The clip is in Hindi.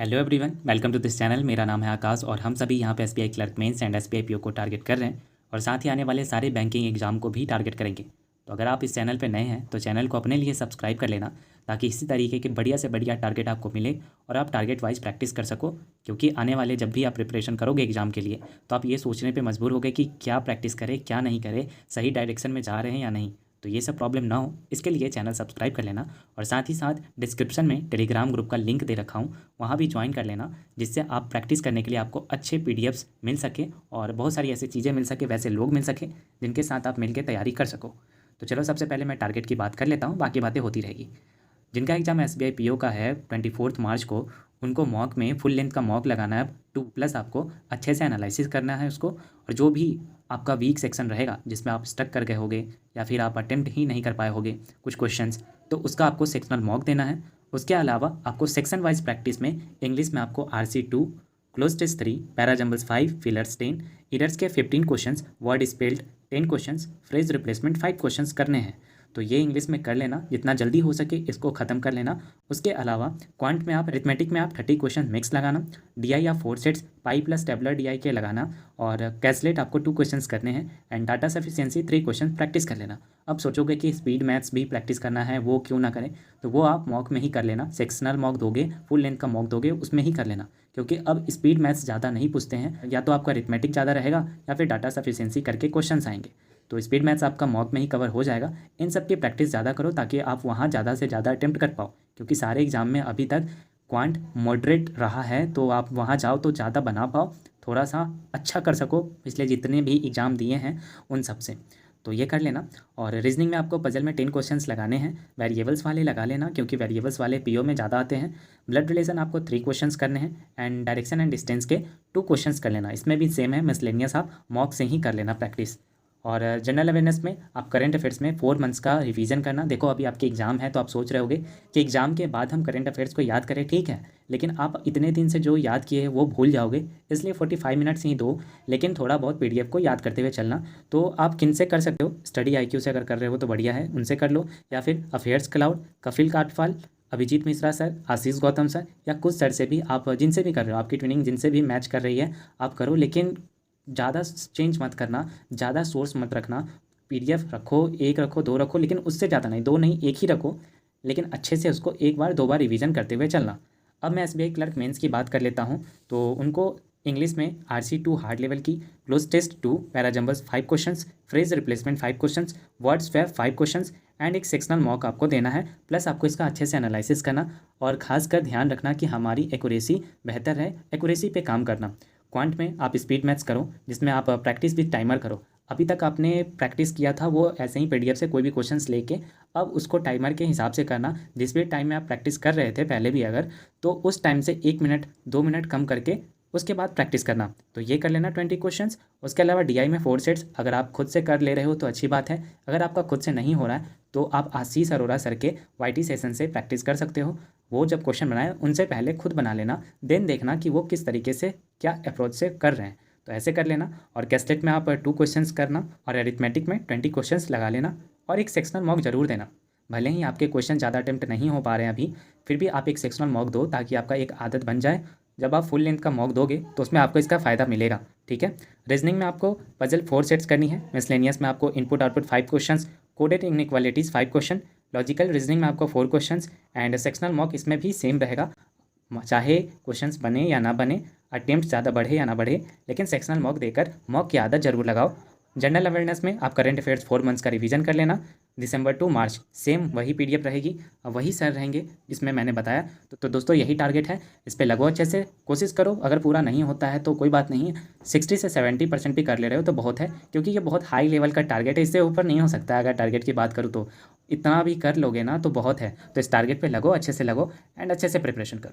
Hello everyone, welcome to this channel. मेरा नाम है आकाश और हम सभी यहाँ पे SBI clerk mains and SBI PO को टारगेट कर रहे हैं और साथ ही आने वाले सारे बैंकिंग एग्जाम को भी टारगेट करेंगे। तो अगर आप इस चैनल पे नए हैं तो चैनल को अपने लिए सब्सक्राइब कर लेना, ताकि इसी तरीके के बढ़िया से बढ़िया टारगेट आपको मिले और आप टारगेट वाइज प्रैक्टिस कर सको। क्योंकि आने वाले जब भी आप प्रिपरेशन करोगे एग्जाम के लिए तो आप ये सोचने पर मजबूर होगे कि क्या प्रैक्टिस करें क्या नहीं करें, सही डायरेक्शन में जा रहे हैं या नहीं। तो ये सब प्रॉब्लम ना हो इसके लिए चैनल सब्सक्राइब कर लेना और साथ ही साथ डिस्क्रिप्शन में टेलीग्राम ग्रुप का लिंक दे रखा हूँ, वहाँ भी ज्वाइन कर लेना, जिससे आप प्रैक्टिस करने के लिए आपको अच्छे पीडीएफ्स मिल सके और बहुत सारी ऐसी चीज़ें मिल सके, वैसे लोग मिल सके जिनके साथ आप मिलकर तैयारी कर सको। तो चलो सबसे पहले मैं टारगेट की बात कर लेता हूँ, बाकी बातें होती रहेगी। जिनका एग्जाम एसबीआई पीओ का है 24 मार्च को, उनको मॉक में फुल लेंथ का मॉक लगाना है 2+। आपको अच्छे से एनालिसिस करना है उसको, और जो भी आपका वीक सेक्शन रहेगा जिसमें आप स्टक कर गए होगे या फिर आप अटेम्प्ट ही नहीं कर पाए होगे कुछ क्वेश्चंस, तो उसका आपको सेक्शनल मॉक देना है। उसके अलावा आपको सेक्शन वाइज प्रैक्टिस में इंग्लिश में आपको RC2, cloze test 3, parajumbles 5, fillers 10, ईडर्स के 15 questions, word spelled 10 questions, phrase replacement 5 questions करने हैं। तो ये इंग्लिश में कर लेना, जितना जल्दी हो सके इसको ख़त्म कर लेना। उसके अलावा क्वांट में आप अरिथमेटिक में आप 30 क्वेश्चन मिक्स लगाना, डीआई या 4 sets pi plus tabular DI के लगाना, और कैसलेट आपको 2 क्वेश्चंस करने हैं, and data sufficiency 3 question practice कर लेना। अब सोचोगे कि स्पीड मैथ्स भी प्रैक्टिस करना है, वो क्यों ना करें, तो वो आप मॉक में ही कर लेना। सेक्शनल मॉक दोगे, फुल लेंथ का मॉक दोगे, उसमें ही कर लेना। क्योंकि अब स्पीड मैथ्स ज़्यादा नहीं पूछते हैं, या तो आपका अरिथमेटिक ज़्यादा रहेगा या फिर डाटा सफिशिएंसी करके क्वेश्चन आएंगे। तो स्पीड मैथ्स आपका मॉक में ही कवर हो जाएगा। इन सब की प्रैक्टिस ज़्यादा करो ताकि आप वहाँ ज़्यादा से ज़्यादा अटेम्प्ट कर पाओ, क्योंकि सारे एग्जाम में अभी तक क्वांट मॉडरेट रहा है, तो आप वहाँ जाओ तो ज़्यादा बना पाओ, थोड़ा सा अच्छा कर सको पिछले जितने भी एग्ज़ाम दिए हैं उन सब से। तो ये कर लेना। और रीजनिंग में आपको पजल में 10 क्वेश्चंस लगाने हैं, वेरिएबल्स वाले लगा लेना क्योंकि वेरिएबल्स वाले पीओ में ज़्यादा आते हैं। ब्लड रिलेशन आपको 3 क्वेश्चंस करने हैं, एंड डायरेक्शन एंड डिस्टेंस के 2 क्वेश्चंस कर लेना। इसमें भी सेम है, मिसलेनियस आप मॉक से ही कर लेना प्रैक्टिस। और जनरल अवेयरनेस में आप करंट अफेयर्स में 4 मंथ्स का रिवीजन करना। देखो अभी आपके एग्जाम है तो आप सोच रहे होगे कि एग्जाम के बाद हम करंट अफेयर्स को याद करें, ठीक है, लेकिन आप इतने दिन से जो याद किए वो भूल जाओगे, इसलिए 45 मिनट्स ही दो, लेकिन थोड़ा बहुत पीडीएफ को याद करते हुए चलना। तो आप किन से कर सकते हो, स्टडी IQ से अगर कर रहे हो तो बढ़िया है, उनसे कर लो, या फिर affairs cloud, Kapil Kathpal, Abhijeet Mishra sir, Ashish Gautam sir, या कुछ सर से भी आप जिनसे भी कर रहे हो, आपकी ट्रेनिंग जिनसे भी मैच कर रही है आप करो, लेकिन ज़्यादा चेंज मत करना, ज़्यादा सोर्स मत रखना। पीडीएफ रखो, एक रखो, 2 रखो, लेकिन उससे ज़्यादा नहीं, 2 नहीं, एक ही रखो, लेकिन अच्छे से उसको एक बार 2 बार रिवीजन करते हुए चलना। अब मैं एसबीआई क्लर्क मेंस की बात कर लेता हूँ। तो उनको इंग्लिश में RC2 हार्ड लेवल की, cloze test 2, parajumbles 5 questions, phrase replacement 5 questions, word swap 5 questions, and एक सेक्शनल मॉक आपको देना है। प्लस आपको इसका अच्छे से एनालिसिस करना और खासकर ध्यान रखना कि हमारी एक्यूरेसी बेहतर है, एक्यूरेसी पे काम करना। क्वांट में आप स्पीड मैथ्स करो, जिसमें आप प्रैक्टिस विद टाइमर करो। अभी तक आपने प्रैक्टिस किया था वो ऐसे ही पीडीएफ से कोई भी क्वेश्चंस लेके, अब उसको टाइमर के हिसाब से करना। जिस भी टाइम में आप प्रैक्टिस कर रहे थे पहले भी अगर, तो उस टाइम से 1 मिनट 2 मिनट कम करके उसके बाद प्रैक्टिस करना। तो ये कर लेना 20 क्वेश्चंस। उसके अलावा डीआई में 4 सेट्स अगर आप खुद से कर ले रहे हो तो अच्छी बात है, अगर आपका खुद से नहीं हो रहा है तो आप आशीष अरोरा सर के YT सेशन से प्रैक्टिस कर सकते हो। वो जब क्वेश्चन बनाए उनसे पहले खुद बना लेना, देन देखना कि वो किस तरीके से क्या अप्रोच से कर रहे हैं, तो ऐसे कर लेना। और कैस्टेट में आप 2 क्वेश्चंस करना, और अरिथमेटिक में 20 क्वेश्चंस लगा लेना, और एक सेक्शनल मॉक जरूर देना। भले ही आपके क्वेश्चन ज़्यादा अटेम्प्ट नहीं हो पा रहे हैं अभी, फिर भी आप एक सेक्शनल मॉक दो ताकि आपका एक आदत बन जाए। जब आप फुल लेंथ का मॉक दोगे तो उसमें आपको इसका फ़ायदा मिलेगा, ठीक है। रीजनिंग में आपको पजल 4 सेट्स करनी है, मिसलेनियस में आपको input output 5 questions, coded inequalities 5 question, logical reasoning में आपको 4 क्वेश्चंस, एंड सेक्शनल मॉक इसमें भी सेम रहेगा। चाहे क्वेश्चंस बने या ना बने, अटेम्प्ट ज़्यादा बढ़े या ना बढ़े, लेकिन सेक्शनल मॉक देकर मॉक की आदत जरूर लगाओ। जनरल अवेयरनेस में आप करंट अफेयर्स 4 मंथ्स का रिवीजन कर लेना, दिसंबर टू मार्च सेम वही पीडीएफ रहेगी और वही सर रहेंगे जिसमें मैंने बताया। तो दोस्तों यही टारगेट है, इस पे लगो, अच्छे से कोशिश करो। अगर पूरा नहीं होता है तो कोई बात नहीं है, 60 से 70% भी कर ले रहे हो तो बहुत है, क्योंकि ये बहुत हाई लेवल का टारगेट है, इससे ऊपर नहीं हो सकता। अगर टारगेट की बात करूँ तो इतना भी कर लोगे ना तो बहुत है। तो इस टारगेट पर लगो, अच्छे से लगो, एंड अच्छे से प्रिपरेशन करो।